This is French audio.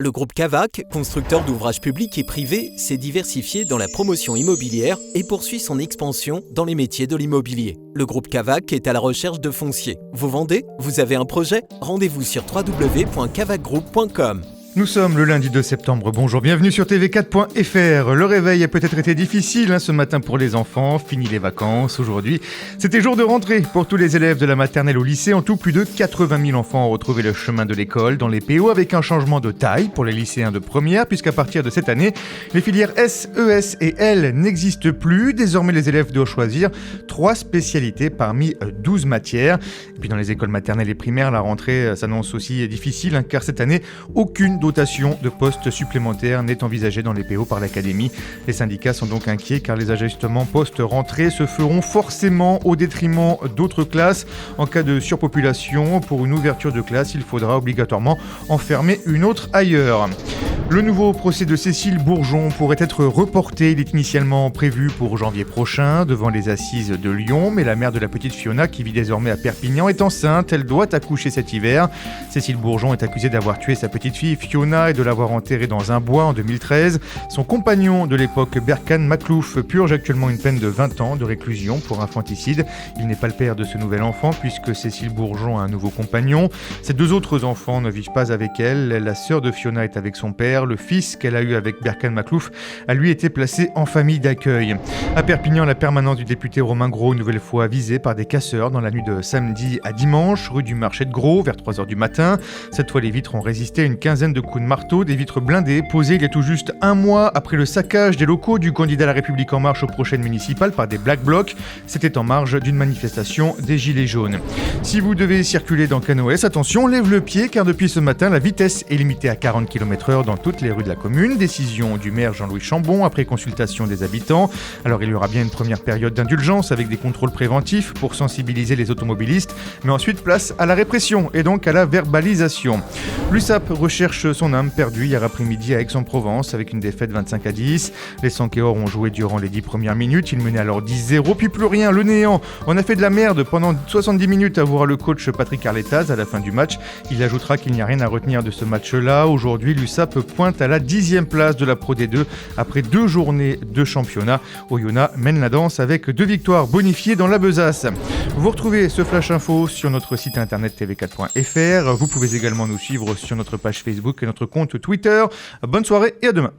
Le groupe Cavac, constructeur d'ouvrages publics et privés, s'est diversifié dans la promotion immobilière et poursuit son expansion dans les métiers de l'immobilier. Le groupe Cavac est à la recherche de foncier. Vous vendez ? Vous avez un projet ? Rendez-vous sur www.cavacgroup.com. Nous sommes le lundi 2 septembre, bonjour, bienvenue sur tv4.fr. Le réveil a peut-être été difficile ce matin pour les enfants, fini les vacances. Aujourd'hui, c'était jour de rentrée pour tous les élèves de la maternelle au lycée. En tout, plus de 80 000 enfants ont retrouvé le chemin de l'école dans les PO avec un changement de taille pour les lycéens de première, puisqu'à partir de cette année, les filières S, ES et L n'existent plus. Désormais, les élèves doivent choisir 3 spécialités parmi 12 matières. Et puis dans les écoles maternelles et primaires, la rentrée s'annonce aussi difficile, car cette année, aucune dotation de postes supplémentaires n'est envisagée dans les PO par l'académie. Les syndicats sont donc inquiets car les ajustements post-rentrée se feront forcément au détriment d'autres classes. En cas de surpopulation, pour une ouverture de classe, il faudra obligatoirement en fermer une autre ailleurs. Le nouveau procès de Cécile Bourgeon pourrait être reporté. Il est initialement prévu pour janvier prochain devant les assises de Lyon. Mais la mère de la petite Fiona, qui vit désormais à Perpignan, est enceinte. Elle doit accoucher cet hiver. Cécile Bourgeon est accusée d'avoir tué sa petite fille Fiona et de l'avoir enterrée dans un bois en 2013. Son compagnon de l'époque, Berkan Maklouf, purge actuellement une peine de 20 ans de réclusion pour infanticide. Il n'est pas le père de ce nouvel enfant puisque Cécile Bourgeon a un nouveau compagnon. Ses 2 autres enfants ne vivent pas avec elle. La sœur de Fiona est avec son père. Le fils qu'elle a eu avec Berkan Maklouf a lui été placé en famille d'accueil. À Perpignan, la permanence du député Romain Gros, une nouvelle fois visée par des casseurs dans la nuit de samedi à dimanche, rue du marché de Gros, vers 3h du matin. Cette fois, les vitres ont résisté à une quinzaine de coups de marteau, des vitres blindées posées il y a tout juste un mois après le saccage des locaux du candidat La République En Marche aux prochaines municipales par des Black Blocs. C'était en marge d'une manifestation des Gilets jaunes. Si vous devez circuler dans Canoës, attention, lève le pied car depuis ce matin, la vitesse est limitée à 40 km/h dans toutes les rues de la commune. Décision du maire Jean-Louis Chambon après consultation des habitants. Alors il y aura bien une première période d'indulgence avec des contrôles préventifs pour sensibiliser les automobilistes, mais ensuite place à la répression et donc à la verbalisation. L'USAP recherche son âme perdue hier après-midi à Aix-en-Provence avec une défaite 25-10. Les Sankéors ont joué durant les 10 premières minutes, ils menaient alors 10-0, puis plus rien, le néant. On a fait de la merde pendant 70 minutes, avouera le coach Patrick Arletaz à la fin du match. Il ajoutera qu'il n'y a rien à retenir de ce match-là. Aujourd'hui, l'USAP pointe à la 10e place de la Pro D2 après 2 journées de championnat. Oyonnax mène la danse avec 2 victoires bonifiées dans la besace. Vous retrouvez ce flash info sur notre site internet tv4.fr. Vous pouvez également nous suivre sur notre page Facebook et notre compte Twitter. Bonne soirée et à demain.